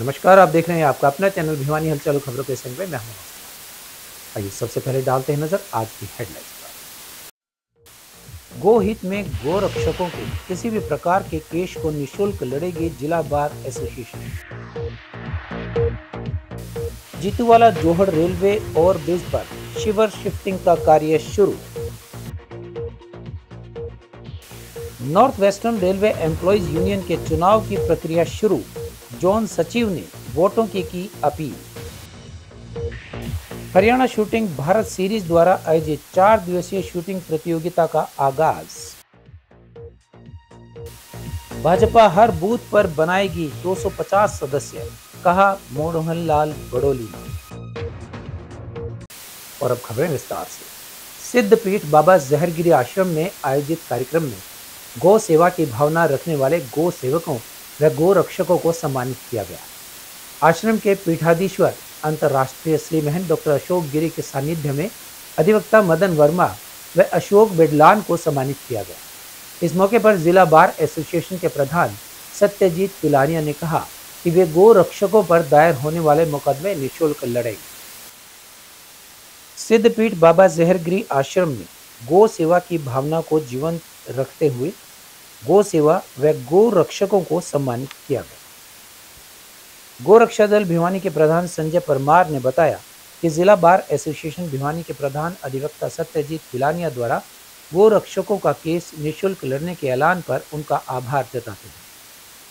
नमस्कार, आप देख रहे हैं आपका अपना चैनल भिवानी हलचल खबरों के संग में मैं हूं। आइए सबसे पहले डालते हैं नजर आज की हेडलाइंस पर। गो हित में गो रक्षकों के किसी भी प्रकार के केस को निःशुल्क लड़ेगी जिला bar association. Jituwala Johad railway और ब्रिज पर शिविर शिफ्टिंग का कार्य शुरू। North Western railway employees union के चुनाव की प्रक्रिया शुरू। जोन सचिव ने वोटों की appeal. Haryana shooting Bharat series द्वारा आयोजित 4 दिवसीय शूटिंग प्रतियोगिता का आगाज। भाजपा हर बूथ पर बनाएगी 250 सदस्य, कहा मोहनलाल बड़ोली। और अब खबरें विस्तार से। सिद्धपीठ बाबा जहरगिरी आश्रम में आयोजित कार्यक्रम में गौ सेवा की भावना रखने वाले गौ सेवकों व गो रक्षकों को सम्मानित किया गया। आश्रम के पीठाधीश्वर अंतर्राष्ट्रीय श्री महंत डॉक्टर अशोक गिरी के सानिध्य में अधिवक्ता मदन वर्मा व अशोक बिडलान को सम्मानित किया गया। इस मौके पर जिला बार एसोसिएशन के प्रधान सत्यजीत पिलानिया ने कहा कि वे गो रक्षकों पर दायर होने वाले मुकदमे निःशुल्क लड़ेंगे। सिद्धपीठ बाबा जहरगिरी आश्रम में गो सेवा की भावना को जीवंत रखते हुए गो सेवा व गो रक्षकों को सम्मानित किया गया। गो रक्षा दल भिवानी के प्रधान संजय परमार ने बताया कि जिला बार एसोसिएशन भिवानी के प्रधान अधिवक्ता सत्यजीत पिलानिया द्वारा गो रक्षकों का केस निःशुल्क लड़ने के ऐलान पर उनका आभार जताते हैं।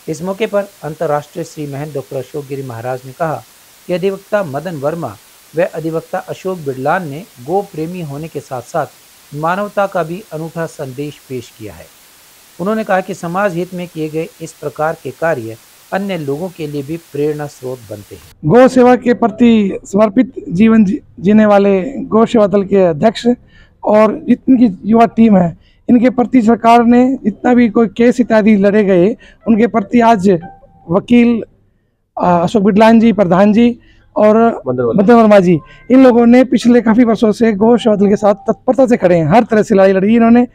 इस मौके पर अंतर्राष्ट्रीय श्री महंत डॉक्टर अशोक गिरी महाराज ने कहा कि अधिवक्ता मदन वर्मा व अधिवक्ता अशोक बिडलान ने गो प्रेमी होने के साथ साथ मानवता का भी अनूठा संदेश पेश किया है। उन्होंने कहा कि समाज हित में किए गए इस प्रकार के कार्य अन्य लोगों के लिए भी प्रेरणा स्रोत बनते हैं। गौ सेवा के प्रति समर्पित जीवन जीने वाले गौ सेवा दल के अध्यक्ष और जितनी युवा टीम है, इनके प्रति सरकार ने जितना भी कोई केस इत्यादि लड़े गए, उनके प्रति आज वकील अशोक बिडलान जी, प्रधान जी और मदन वर्मा जी, इन लोगों ने पिछले काफ़ी वर्षों से गौ सेवा दल के साथ तत्परता से खड़े हैं। हर तरह से लड़ाई लड़ी इन्होंने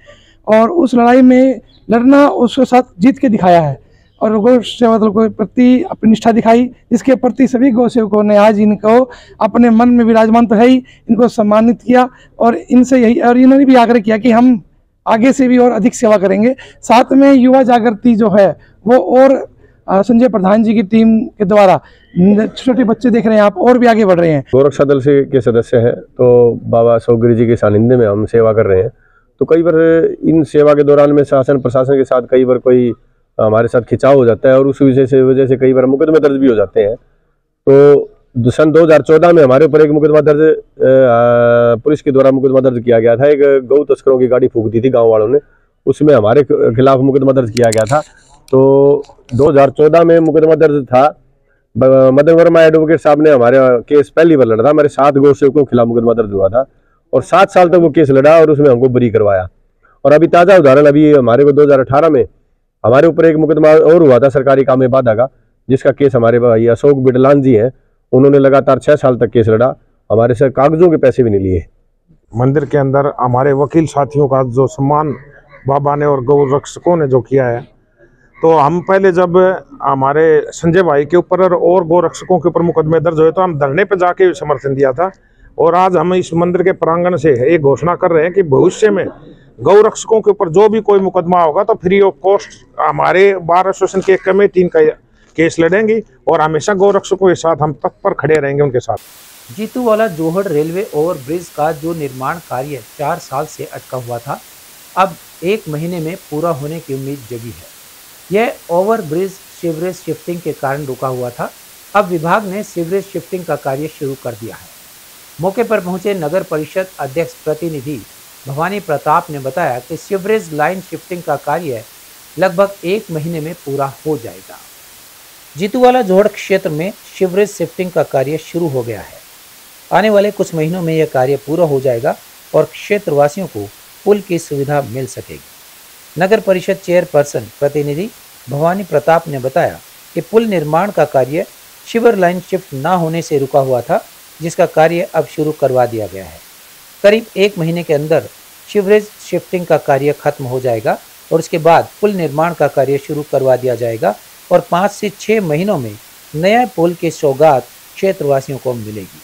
और उस लड़ाई में लड़ना उसके साथ जीत के दिखाया है और गौ सेवा दल के प्रति अपनी निष्ठा दिखाई, जिसके प्रति सभी गौ सेवकों ने आज इनको अपने मन में विराजमान तो है ही, इनको सम्मानित किया और इनसे यही और इन्होंने भी आग्रह किया कि हम आगे से भी और अधिक सेवा करेंगे। साथ में युवा जागृति जो है वो और संजय प्रधान जी की टीम के द्वारा छोटे बच्चे देख रहे हैं आप और भी आगे बढ़ रहे हैं। गौरक्षा दल से के सदस्य हैं तो बाबा अशोक गिरी जी के सानिध्य में हम सेवा कर रहे हैं। तो कई बार इन सेवा के दौरान में शासन प्रशासन के साथ कई बार कोई हमारे साथ खिंचाव हो जाता है और उस वजह से कई बार मुकदमे दर्ज भी हो जाते हैं। तो सन 2014 में हमारे ऊपर एक मुकदमा दर्ज पुलिस के द्वारा मुकदमा दर्ज किया गया था। एक गौ तस्करों की गाड़ी फूंक दी थी गांव वालों ने, उसमें हमारे खिलाफ मुकदमा दर्ज किया गया था। तो 2014 में मुकदमा दर्ज था। मदन वर्मा एडवोकेट साहब ने हमारा केस पहली बार लड़ा था। हमारे 7 गौ सेवकों के खिलाफ मुकदमा दर्ज हुआ था और 7 साल तक वो केस लड़ा और उसमें हमको बरी करवाया। और अभी ताज़ा उदाहरण अभी हमारे को 2018 में हमारे ऊपर एक मुकदमा और हुआ था सरकारी काम में बाधा का, जिसका केस हमारे भाई अशोक बिडलान जी हैं, उन्होंने लगातार 6 साल तक केस लड़ा, हमारे से कागजों के पैसे भी नहीं लिए। मंदिर के अंदर हमारे वकील साथियों का जो सम्मान बाबा ने और गौ रक्षकों ने जो किया है, तो हम पहले जब हमारे संजय भाई के ऊपर और गौ रक्षकों के ऊपर मुकदमे दर्ज हुए तो हम धरने पर जाके समर्थन दिया था। और आज हम इस मंदिर के प्रांगण से एक घोषणा कर रहे हैं कि भविष्य में गौ रक्षकों के ऊपर जो भी कोई मुकदमा होगा तो फ्री ऑफ कॉस्ट हमारे बार एसोसिएशन के कमेटी का केस लड़ेंगी और हमेशा गौ रक्षकों के साथ हम तत्पर खड़े रहेंगे उनके साथ। जीतूवाला जोहड़ रेलवे ओवर ब्रिज का जो निर्माण कार्य 4 साल से अटका हुआ था, अब 1 महीने में पूरा होने की उम्मीद जगी है। यह ओवर ब्रिज सीवरेज शिफ्टिंग के कारण रुका हुआ था। अब विभाग ने सीवरेज शिफ्टिंग का कार्य शुरू कर दिया है। मौके पर पहुंचे नगर परिषद अध्यक्ष प्रतिनिधि भवानी प्रताप ने बताया कि सीवरेज लाइन शिफ्टिंग का कार्य लगभग 1 महीने में पूरा हो जाएगा। जीतूवाला जोहड़ क्षेत्र में सीवरेज शिफ्टिंग का कार्य शुरू हो गया है। आने वाले कुछ महीनों में यह कार्य पूरा हो जाएगा और क्षेत्रवासियों को पुल की सुविधा मिल सकेगी। नगर परिषद चेयरपर्सन प्रतिनिधि भवानी प्रताप ने बताया कि पुल निर्माण का कार्य सीवर लाइन शिफ्ट न होने से रुका हुआ था, जिसका कार्य अब शुरू करवा दिया गया है। करीब 1 महीने के अंदर सीवरेज शिफ्टिंग का कार्य खत्म हो जाएगा और उसके बाद पुल निर्माण का कार्य शुरू करवा दिया जाएगा और 5 से 6 महीनों में नए पुल की सौगात क्षेत्रवासियों को मिलेगी।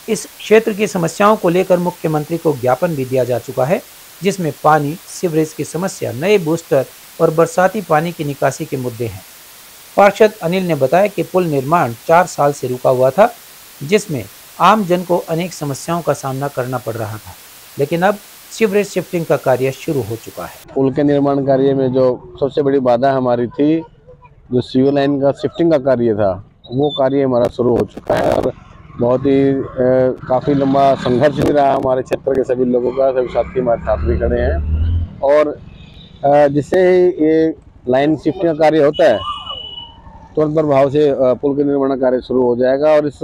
इस क्षेत्र की समस्याओं को लेकर मुख्यमंत्री को ज्ञापन भी दिया जा चुका है, जिसमें पानी, सीवरेज की समस्या, नए बूस्टर और बरसाती पानी की निकासी के मुद्दे हैं। पार्षद अनिल ने बताया कि पुल निर्माण 4 साल से रुका हुआ था, जिसमें आम जन को अनेक समस्याओं का सामना करना पड़ रहा था, लेकिन अब सीवरेज शिफ्टिंग का कार्य शुरू हो चुका है। पुल के निर्माण कार्य में जो सबसे बड़ी बाधा हमारी थी, जो सीवर लाइन का शिफ्टिंग का कार्य था, वो कार्य हमारा शुरू हो चुका है और बहुत ही काफ़ी लंबा संघर्ष भी रहा हमारे क्षेत्र के सभी लोगों का। सभी साथी हमारे साथ भी खड़े हैं और जिससे ये लाइन शिफ्टिंग का कार्य होता है, तुरंत प्रभाव से पुल के निर्माण कार्य शुरू हो जाएगा। और इस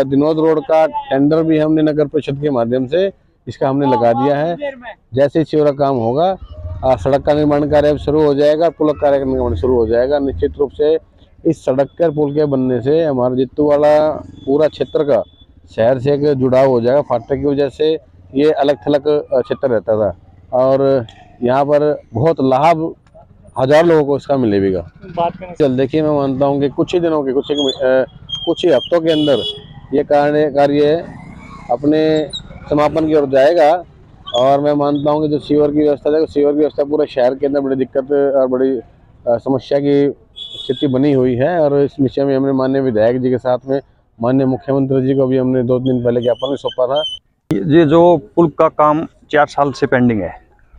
दिनोद रोड का टेंडर भी हमने नगर परिषद के माध्यम से इसका हमने लगा दिया है। जैसे ही शिवरा काम होगा, सड़क का निर्माण कार्य शुरू हो जाएगा, पुल कार्य का निर्माण शुरू हो जाएगा। निश्चित रूप से इस सड़क के पुल के बनने से हमारा जित्तू वाला पूरा क्षेत्र का शहर से एक जुड़ाव हो जाएगा। फाटक की वजह से ये अलग थलग क्षेत्र रहता था और यहाँ पर बहुत लाभ हजार लोगों को इसका मिलेगा। चल देखिए, मैं मानता हूँ कि कुछ ही दिनों के कुछ ही हफ्तों के अंदर ये कार्य अपने समापन की ओर जाएगा और मैं मानता हूँ कि जो सीवर की व्यवस्था है, सीवर की व्यवस्था पूरे शहर के अंदर बड़ी दिक्कत और बड़ी समस्या की स्थिति बनी हुई है। और इस विषय में हमने माननीय विधायक जी के साथ में माननीय मुख्यमंत्री जी को भी हमने 2 दिन पहले ज्ञापन भी सौंपा था। ये जो पुल का काम 4 साल से पेंडिंग है,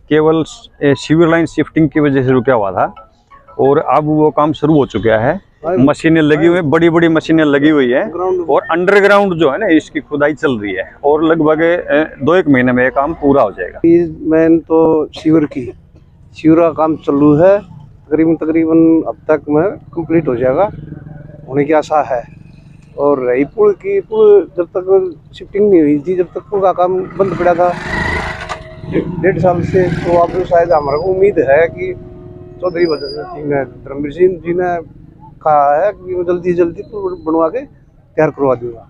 केवल सीवर लाइन शिफ्टिंग की वजह से रुका हुआ था और अब वो काम शुरू हो चुका है। मशीनें लगी हुई हैं, बड़ी बड़ी मशीनें लगी हुई है और अंडरग्राउंड जो है ना, इसकी खुदाई चल रही है और लगभग 2-1 महीने में ये काम पूरा हो जाएगा। मेन तो सीवर का काम चालू है, तकरीबन अब तक में कंप्लीट हो जाएगा, होने की आशा है। और रही पुल जब तक शिफ्टिंग नहीं हुई थी, जब तक पुल का काम बंद पड़ा था 1.5 साल से, तो अब शायद हमारे को उम्मीद है कि चौधरी धर्मवीर सिंह जी ने कहा है कि वो जल्दी पुल बनवा के तैयार करवा दूंगा।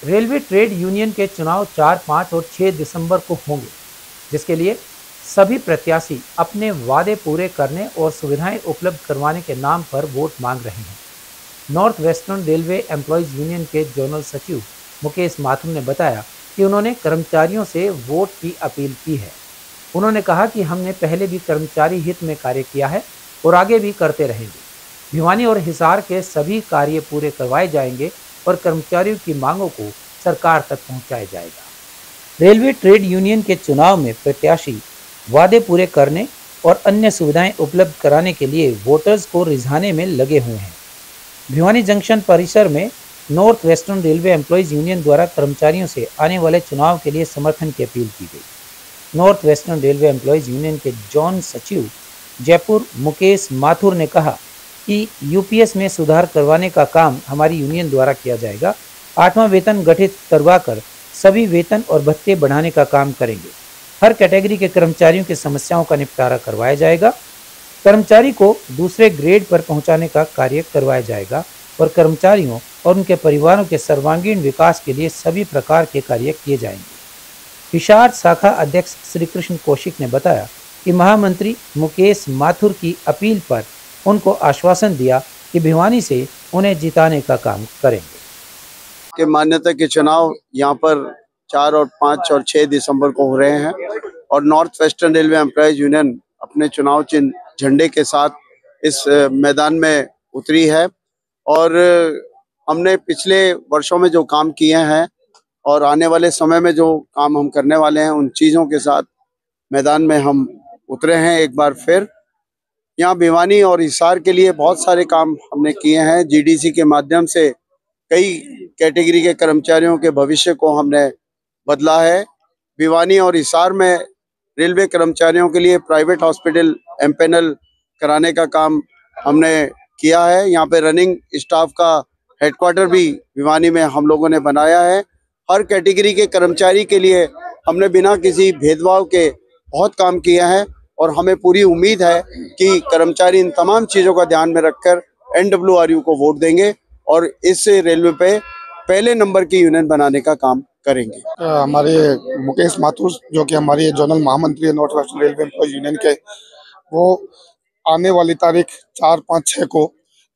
रेलवे ट्रेड यूनियन के चुनाव 4, 5 और 6 दिसंबर को होंगे, जिसके लिए सभी प्रत्याशी अपने वादे पूरे करने और सुविधाएं उपलब्ध करवाने के नाम पर वोट मांग रहे हैं। North Western railway employees union के जोनल सचिव मुकेश माथुर ने बताया कि उन्होंने कर्मचारियों से वोट की अपील की है। उन्होंने कहा कि हमने पहले भी कर्मचारी हित में कार्य किया है और आगे भी करते रहेंगे। भिवानी और हिसार के सभी कार्य पूरे करवाए जाएंगे और कर्मचारियों की मांगों को सरकार तक पहुंचाया जाएगा। रेलवे ट्रेड यूनियन के चुनाव में प्रत्याशी वादे पूरे करने और अन्य सुविधाएं उपलब्ध कराने के लिए वोटर्स को रिझाने में लगे हुए हैं। भिवानी जंक्शन परिसर में north Western railway employees union द्वारा कर्मचारियों से आने वाले चुनाव के लिए समर्थन की अपील की गई। North Western railway employees union के जॉन सचिव जयपुर मुकेश माथुर ने कहा कि यूपीएस में सुधार करवाने का काम हमारी यूनियन द्वारा किया जाएगा। 8वां वेतन गठित करवाकर सभी वेतन और भत्ते बढ़ाने का काम करेंगे। हर कैटेगरी के कर्मचारियों की समस्याओं का निपटारा करवाया जाएगा। कर्मचारी को दूसरे ग्रेड पर पहुंचाने का कार्य करवाया जाएगा और कर्मचारियों और उनके परिवारों के सर्वांगीण विकास के लिए सभी प्रकार के कार्य किए जाएंगे। हिसार शाखा अध्यक्ष श्री कृष्ण कौशिक ने बताया कि महामंत्री मुकेश माथुर की अपील पर उनको आश्वासन दिया कि भिवानी से उन्हें जिताने का काम करेंगे। के मान्यता के चुनाव यहाँ पर 4 और 5 और 6 दिसंबर को हो रहे हैं और north Western railway employees union अपने चुनाव चिन्ह झंडे के साथ इस मैदान में उतरी है। और हमने पिछले वर्षों में जो काम किए हैं और आने वाले समय में जो काम हम करने वाले हैं, उन चीज़ों के साथ मैदान में हम उतरे हैं। एक बार फिर यहाँ भिवानी और हिसार के लिए बहुत सारे काम हमने किए हैं। जीडीसी के माध्यम से कई कैटेगरी के कर्मचारियों के भविष्य को हमने बदला है। भिवानी और हिसार में रेलवे कर्मचारियों के लिए प्राइवेट हॉस्पिटल एमपैनल कराने का काम हमने किया है। यहाँ पे रनिंग स्टाफ का हेडक्वार्टर भी भिवानी में हम लोगों ने बनाया है। हर कैटेगरी के कर्मचारी के लिए हमने बिना किसी भेदभाव के बहुत काम किया है और हमें पूरी उम्मीद है कि कर्मचारी इन तमाम चीज़ों का ध्यान में रखकर NWRU को वोट देंगे और इस रेलवे पे पहले नंबर की यूनियन बनाने का काम करेंगे। हमारे मुकेश माथुर जो कि हमारे जोनल महामंत्री है north Western railway employees union के, वो आने वाली तारीख 4, 5, 6 को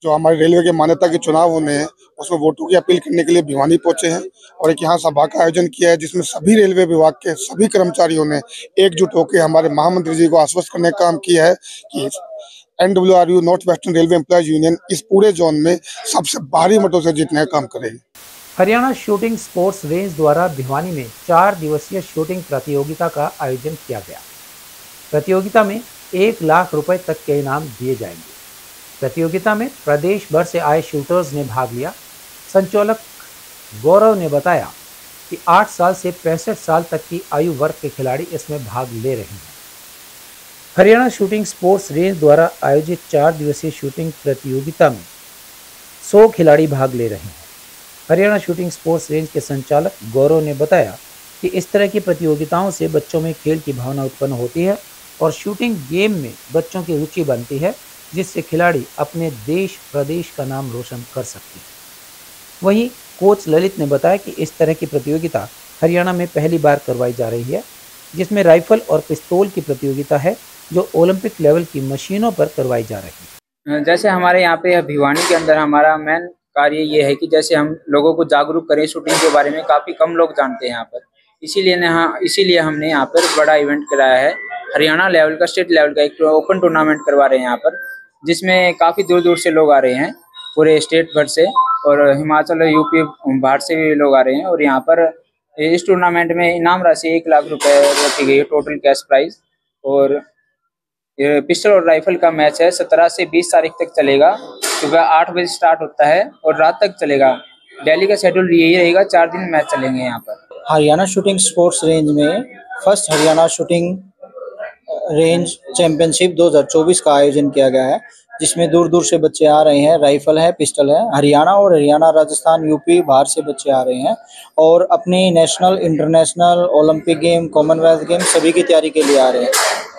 जो हमारे रेलवे के मान्यता के चुनाव होने हैं उसमें वोटों की अपील करने के लिए भिवानी पहुंचे हैं और एक यहाँ सभा का आयोजन किया है जिसमें सभी रेलवे विभाग के सभी कर्मचारियों ने एकजुट होकर हमारे महामंत्री जी को आश्वस्त करने का काम किया है कि NWRU north Western railway employees union इस पूरे जोन में सबसे भारी मतों से जीतने का काम करेगी। हरियाणा शूटिंग स्पोर्ट्स रेंज द्वारा भिवानी में 4 दिवसीय शूटिंग प्रतियोगिता का आयोजन किया गया। प्रतियोगिता में 1 लाख रुपए तक के इनाम दिए जाएंगे। प्रतियोगिता में प्रदेश भर से आए शूटर्स ने भाग लिया। संचालक गौरव ने बताया कि 8 साल से 65 साल तक की आयु वर्ग के खिलाड़ी इसमें भाग ले रहे हैं। हरियाणा शूटिंग स्पोर्ट्स रेंज द्वारा आयोजित 4 दिवसीय शूटिंग प्रतियोगिता में 100 खिलाड़ी भाग ले रहे हैं। हरियाणा शूटिंग स्पोर्ट्स रेंज के संचालक गौरव ने बताया कि इस तरह की प्रतियोगिताओं से बच्चों में खेल की भावना उत्पन्न होती है और शूटिंग गेम में बच्चों की रुचि बनती है, जिससे खिलाड़ी अपने देश प्रदेश का नाम रोशन कर सकते हैं। वहीं कोच ललित ने बताया कि इस तरह की प्रतियोगिता हरियाणा में पहली बार करवाई जा रही है, जिसमें राइफल और पिस्तौल की प्रतियोगिता है जो ओलंपिक लेवल की मशीनों पर करवाई जा रही है। जैसे हमारे यहाँ पे भिवानी के अंदर हमारा मेन कार्य ये है कि जैसे हम लोगों को जागरूक करें शूटिंग के बारे में। काफ़ी कम लोग जानते हैं यहाँ पर, इसीलिए हमने यहाँ पर बड़ा इवेंट कराया है। हरियाणा लेवल का, स्टेट लेवल का एक ओपन टूर्नामेंट करवा रहे हैं यहाँ पर, जिसमें काफ़ी दूर दूर से लोग आ रहे हैं, पूरे स्टेट भर से, और हिमाचल यूपी बाहर से भी लोग आ रहे हैं। और यहाँ पर इस टूर्नामेंट में इनाम राशि 1 लाख रुपए रखी गई है, टोटल कैश प्राइज। और पिस्टल और राइफल का मैच है, 17 से 20 तारीख तक चलेगा। सुबह 8 बजे स्टार्ट होता है और रात तक चलेगा। दिल्ली का शेड्यूल यही रहेगा, 4 दिन मैच चलेंगे यहाँ पर। हरियाणा शूटिंग स्पोर्ट्स रेंज में first Haryana shooting range championship 2024 का आयोजन किया गया है, जिसमें दूर दूर से बच्चे आ रहे हैं। राइफल है, पिस्टल है। हरियाणा और हरियाणा, राजस्थान, यूपी बाहर से बच्चे आ रहे हैं और अपनी national, international, Olympic game, Commonwealth game सभी की तैयारी के लिए आ रहे हैं।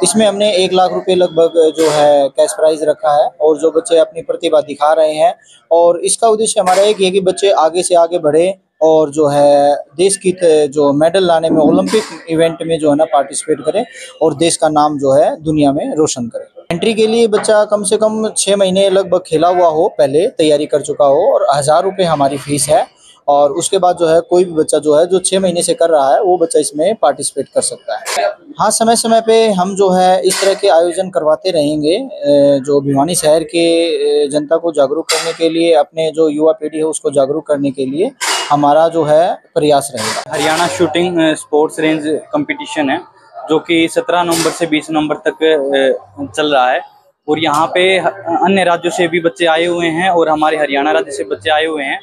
इसमें हमने 1 लाख रुपए लगभग जो है कैश प्राइज रखा है और जो बच्चे अपनी प्रतिभा दिखा रहे हैं, और इसका उद्देश्य हमारा एक है कि बच्चे आगे से आगे बढ़े और जो है देश की जो मेडल लाने में, ओलंपिक इवेंट में जो है ना पार्टिसिपेट करें और देश का नाम जो है दुनिया में रोशन करें। एंट्री के लिए बच्चा कम से कम 6 महीने लगभग खेला हुआ हो, पहले तैयारी कर चुका हो, और 1000 रुपये हमारी फीस है। और उसके बाद जो है कोई भी बच्चा जो है जो 6 महीने से कर रहा है वो बच्चा इसमें पार्टिसिपेट कर सकता है। हाँ, समय समय पे हम जो है इस तरह के आयोजन करवाते रहेंगे, जो भिवानी शहर के जनता को जागरूक करने के लिए, अपने जो युवा पीढ़ी है उसको जागरूक करने के लिए हमारा जो है प्रयास रहेगा। Haryana shooting sports range competition है जो कि 17 नवंबर से 20 नवंबर तक चल रहा है, और यहाँ पे अन्य राज्यों से भी बच्चे आए हुए हैं और हमारे हरियाणा राज्य से बच्चे आए हुए हैं।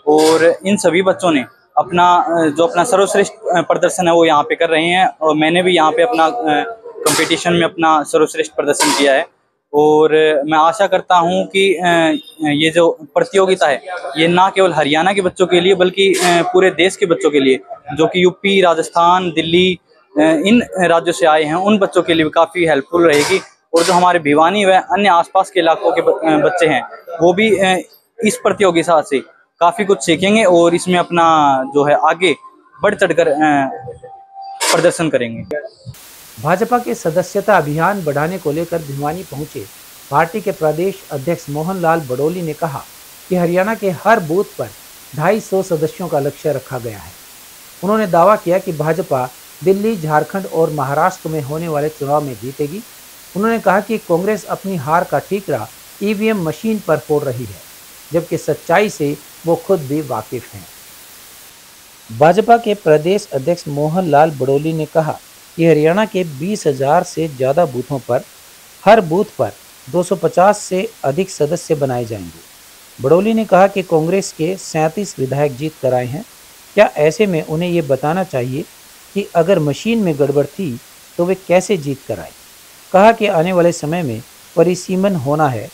और इन सभी बच्चों ने अपना सर्वश्रेष्ठ प्रदर्शन है वो यहाँ पे कर रहे हैं, और मैंने भी यहाँ पे अपना कंपटीशन में अपना सर्वश्रेष्ठ प्रदर्शन किया है। और मैं आशा करता हूँ कि ये जो प्रतियोगिता है ये ना केवल हरियाणा के बच्चों के लिए बल्कि पूरे देश के बच्चों के लिए, जो कि यूपी, राजस्थान, दिल्ली, इन राज्यों से आए हैं, उन बच्चों के लिए भी काफ़ी हेल्पफुल रहेगी। और जो हमारे भिवानी व अन्य आसपास के इलाकों के बच्चे हैं वो भी इस प्रतियोगिता से काफ़ी कुछ सीखेंगे और इसमें अपना जो है आगे बढ़ चढ़कर प्रदर्शन करेंगे। भाजपा के सदस्यता अभियान बढ़ाने को लेकर भिवानी पहुंचे पार्टी के प्रदेश अध्यक्ष मोहन लाल बड़ोली ने कहा कि हरियाणा के हर बूथ पर 250 सदस्यों का लक्ष्य रखा गया है। उन्होंने दावा किया कि भाजपा दिल्ली, झारखंड और महाराष्ट्र में होने वाले चुनाव में जीतेगी। उन्होंने कहा कि कांग्रेस अपनी हार का ठीकरा ईवीएम मशीन पर फोड़ रही है, जबकि सच्चाई से वो खुद भी वाकिफ हैं। भाजपा के प्रदेश अध्यक्ष मोहन लाल बड़ोली ने कहा कि हरियाणा के 20,000 से ज़्यादा बूथों पर हर बूथ पर 250 से अधिक सदस्य बनाए जाएंगे। बड़ोली ने कहा कि कांग्रेस के 37 विधायक जीत कर आए हैं। क्या ऐसे में उन्हें ये बताना चाहिए कि अगर मशीन में गड़बड़ थी तो वे कैसे जीत कर आए। कहा कि आने वाले समय में परिसीमन होना है,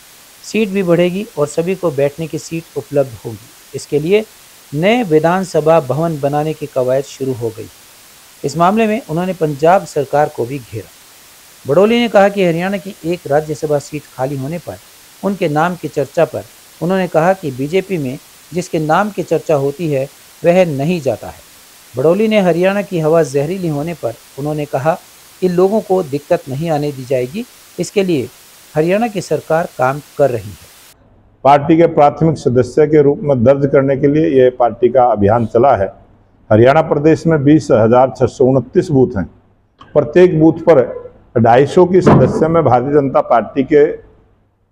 सीट भी बढ़ेगी और सभी को बैठने की सीट उपलब्ध होगी। इसके लिए नए विधानसभा भवन बनाने की कवायद शुरू हो गई। इस मामले में उन्होंने पंजाब सरकार को भी घेरा। बड़ोली ने कहा कि हरियाणा की एक राज्यसभा सीट खाली होने पर उनके नाम की चर्चा पर उन्होंने कहा कि बीजेपी में जिसके नाम की चर्चा होती है वह नहीं जाता है। बड़ोली ने हरियाणा की हवा जहरीली होने पर उन्होंने कहा कि लोगों को दिक्कत नहीं आने दी जाएगी, इसके लिए हरियाणा की सरकार काम कर रही है। पार्टी के प्राथमिक सदस्य के रूप में दर्ज करने के लिए ये पार्टी का अभियान चला है। हरियाणा प्रदेश में 20,629 बूथ हैं। प्रत्येक बूथ पर 250 की सदस्य में भारतीय जनता पार्टी के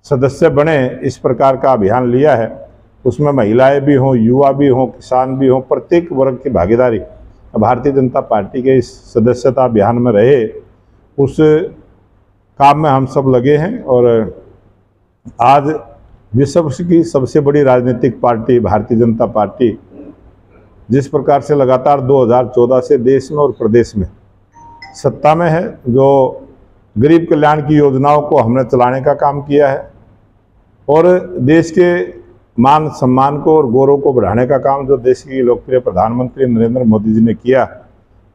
सदस्य बने, इस प्रकार का अभियान लिया है। उसमें महिलाएं भी हों, युवा भी हों, किसान भी हों, प्रत्येक वर्ग की भागीदारी भारतीय जनता पार्टी के इस सदस्यता अभियान में रहे, उस काम में हम सब लगे हैं। और आज विश्व की सबसे बड़ी राजनीतिक पार्टी भारतीय जनता पार्टी जिस प्रकार से लगातार 2014 से देश में और प्रदेश में सत्ता में है, जो गरीब कल्याण की योजनाओं को हमने चलाने का काम किया है और देश के मान सम्मान को और गौरव को बढ़ाने का काम जो देश की लोकप्रिय प्रधानमंत्री नरेंद्र मोदी जी ने किया,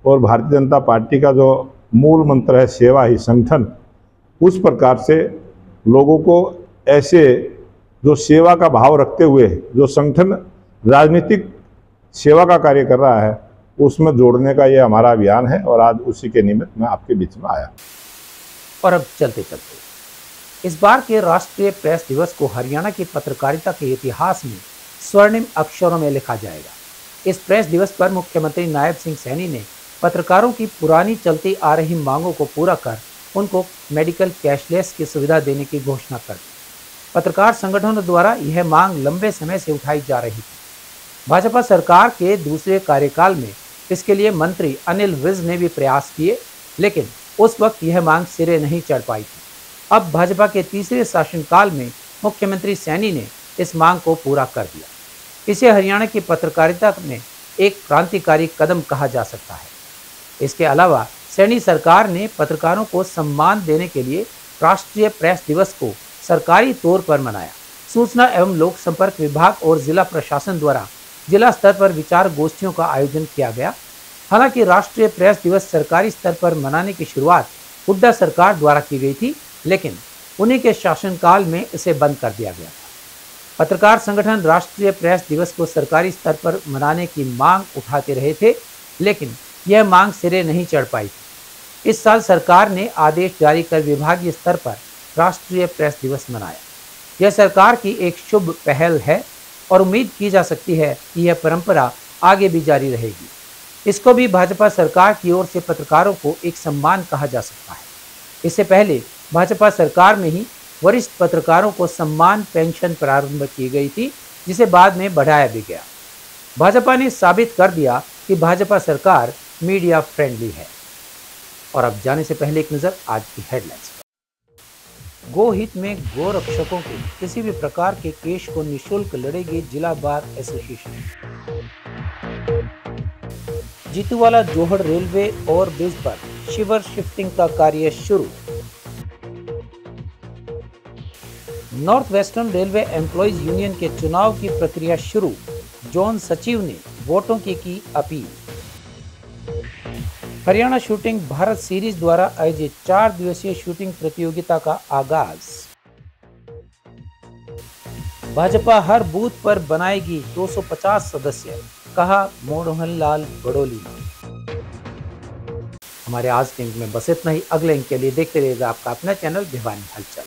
और भारतीय जनता पार्टी का जो मूल मंत्र है सेवा ही संगठन, उस प्रकार से लोगों को ऐसे जो सेवा का भाव रखते हुए जो संगठन राजनीतिक सेवा का कार्य कर रहा है, उसमें जोड़ने का ये हमारा अभियान है और आज उसी के निमित्त मैं आपके बीच में आया। और अब चलते चलते इस बार के राष्ट्रीय प्रेस दिवस को हरियाणा की पत्रकारिता के इतिहास में स्वर्णिम अक्षरों में लिखा जाएगा। इस प्रेस दिवस पर मुख्यमंत्री नायब सिंह सैनी ने पत्रकारों की पुरानी चलती आ रही मांगों को पूरा कर उनको मेडिकल कैशलेस की सुविधा देने की घोषणा कर दी। पत्रकार संगठनों द्वारा यह मांग लंबे समय से उठाई जा रही थी। भाजपा सरकार के दूसरे कार्यकाल में इसके लिए मंत्री अनिल विज ने भी प्रयास किए, लेकिन उस वक्त यह मांग सिरे नहीं चढ़ पाई थी। अब भाजपा के तीसरे शासनकाल में मुख्यमंत्री सैनी ने इस मांग को पूरा कर दिया। इसे हरियाणा की पत्रकारिता में एक क्रांतिकारी कदम कहा जा सकता है। इसके अलावा सैनी सरकार ने पत्रकारों को सम्मान देने के लिए राष्ट्रीय प्रेस दिवस को सरकारी तौर पर मनाया। सूचना एवं लोक संपर्क विभाग और जिला प्रशासन द्वारा जिला स्तर पर विचार गोष्ठियों का आयोजन किया गया। हालांकि राष्ट्रीय प्रेस दिवस सरकारी स्तर पर मनाने की शुरुआत हुड्डा सरकार द्वारा की गई थी, लेकिन उन्हीं के शासनकाल में इसे बंद कर दिया गया था। पत्रकार संगठन राष्ट्रीय प्रेस दिवस को सरकारी स्तर पर मनाने की मांग उठाते रहे थे, लेकिन यह मांग सिरे नहीं चढ़ पाई थी। इस साल सरकार ने आदेश जारी कर विभागीय स्तर पर राष्ट्रीय प्रेस दिवस मनाया। यह सरकार की एक शुभ पहल है और उम्मीद की जा सकती है कि यह परंपरा आगे भी जारी रहेगी। इसको भी भाजपा सरकार की ओर से पत्रकारों को एक सम्मान कहा जा सकता है। इससे पहले भाजपा सरकार में ही वरिष्ठ पत्रकारों को सम्मान पेंशन प्रारंभ की गई थी, जिसे बाद में बढ़ाया भी गया। भाजपा ने साबित कर दिया कि भाजपा सरकार मीडिया फ्रेंडली है। और अब जाने से पहले एक नज़र आज की हेडलाइंस पर। गो हित में गो रक्षकों के किसी भी प्रकार के केस को निःशुल्क लड़ेगी जिला bar association. Jituwala Johad railway over bridge पर शिवर शिफ्टिंग का कार्य शुरू। North Western railway employees union के चुनाव की प्रक्रिया शुरू। जोन सचिव ने वोटों की appeal. Haryana shooting Bharat series द्वारा आयोजित 4 दिवसीय शूटिंग प्रतियोगिता का आगाज। भाजपा हर बूथ पर बनाएगी 250 सदस्य, कहा मोहनलाल बड़ोली। हमारे आज के अंक में बस इतना ही। अगले अंक के लिए देखते रहिएगा आपका अपना चैनल भिवानी हलचल।